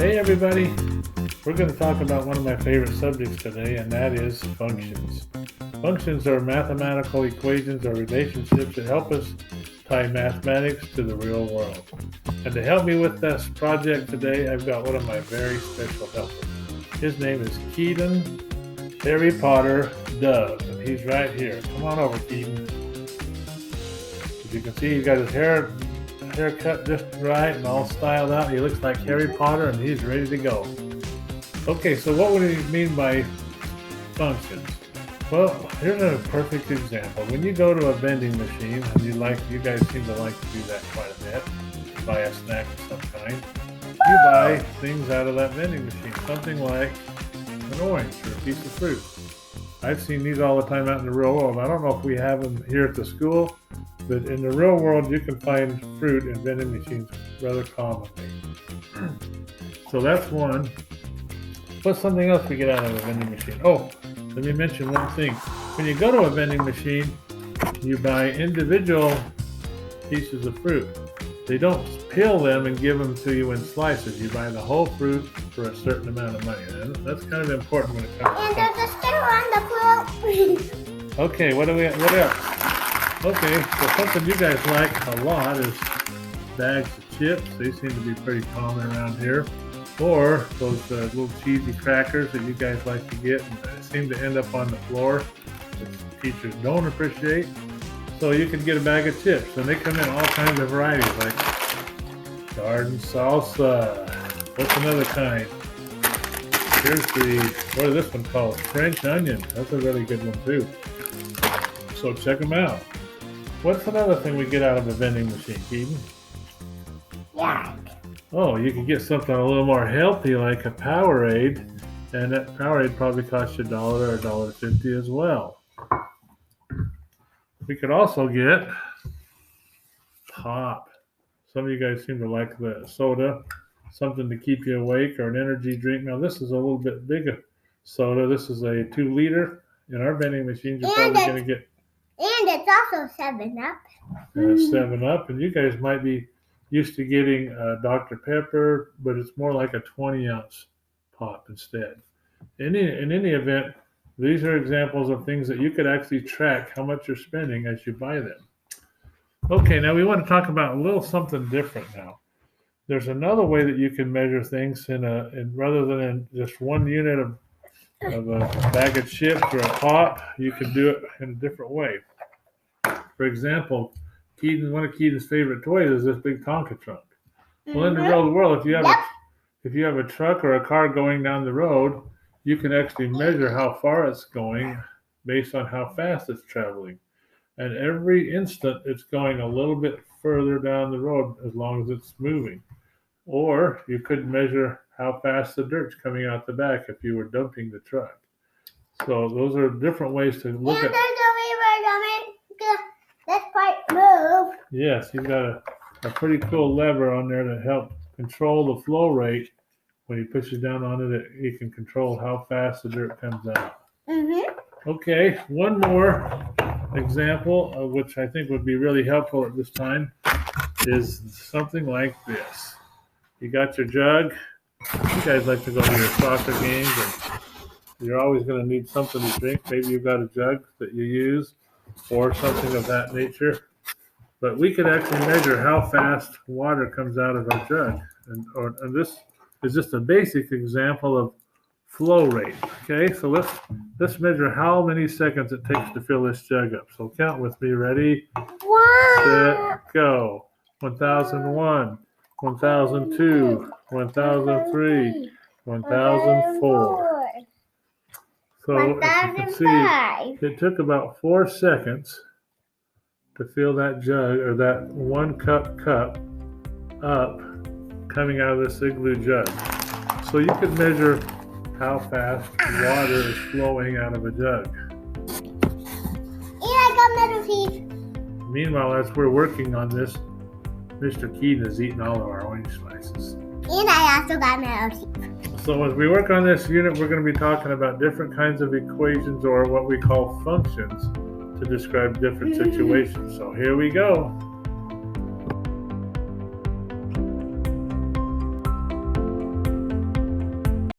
Hey everybody, we're going to talk about one of my favorite subjects today, and that is functions. Functions are mathematical equations or relationships that help us tie mathematics to the real world. And to help me with this project today, I've got one of my very special helpers. His name is Keedan, Harry Potter Dove, and he's right here. Come on over, Keedan. As you can see, he's got his hair cut just right and all styled out. He looks like Harry Potter and he's ready to go. Okay, so what would he mean by functions? Well, here's a perfect example. When you go to a vending machine, and you guys seem to like to do that quite a bit, buy a snack of some kind, you buy things out of that vending machine, something like an orange or a piece of fruit. I've seen these all the time out in the real world. I don't know if we have them here at the school, but in the real world, you can find fruit in vending machines rather commonly. So that's one. What's something else we get out of a vending machine? Oh, let me mention one thing. When you go to a vending machine, you buy individual pieces of fruit. They don't peel them and give them to you in slices. You buy the whole fruit for a certain amount of money. And that's kind of important when it comes to. And there's a sticker on the fruit. Okay, what else? Okay, so something you guys like a lot is bags of chips. They seem to be pretty common around here. Or those little cheesy crackers that you guys like to get and seem to end up on the floor, which teachers don't appreciate. So you can get a bag of chips, and they come in all kinds of varieties, like garden salsa. What's another kind? What is this one called? French onion. That's a really good one too. So check them out. What's another thing we get out of a vending machine, Keedan? Yeah. Oh, you can get something a little more healthy like a Powerade, and that Powerade probably costs you $1 or $1.50 as well. We could also get pop. Some of you guys seem to like the soda, something to keep you awake, or an energy drink. Now this is a little bit bigger soda. This is a 2 liter. In our vending machines, you're probably going to get. And it's also 7-Up. 7-Up, and you guys might be used to getting Dr. Pepper, but it's more like a 20-ounce pop instead. In any event, these are examples of things that you could actually track how much you're spending as you buy them. Okay, now we want to talk about a little something different now. There's another way that you can measure things rather than in just one unit of a bag of chips or a pop. You can do it in a different way. For example, one of Keedan's favorite toys is this big Tonka truck. Well, in the real world, if you have a truck or a car going down the road, you can actually measure how far it's going based on how fast it's traveling. And every instant, it's going a little bit further down the road as long as it's moving. Or you could measure how fast the dirt's coming out the back if you were dumping the truck. So those are different ways to look at. And there's a lever coming. This part move. Yes, you've got a pretty cool lever on there to help control the flow rate. When he pushes down on it, he can control how fast the dirt comes out. Okay, one more example, which I think would be really helpful at this time, is something like this. You got your jug. You guys like to go to your soccer games, and you're always going to need something to drink. Maybe you've got a jug that you use, or something of that nature. But we could actually measure how fast water comes out of our jug. And this is just a basic example of flow rate. Okay, so let's measure how many seconds it takes to fill this jug up. So count with me. Ready? 1, Set, go. 1001, 1002, 1003, 1004. So as you can see, it took about 4 seconds to fill that jug, or that 1 cup up coming out of this igloo jug. So you could measure how fast water is flowing out of a jug. And I got another piece. Meanwhile, as we're working on this, Mr. Keedan is eating all of our orange slices. And I also got another piece. So as we work on this unit, we're going to be talking about different kinds of equations, or what we call functions, to describe different situations. So here we go.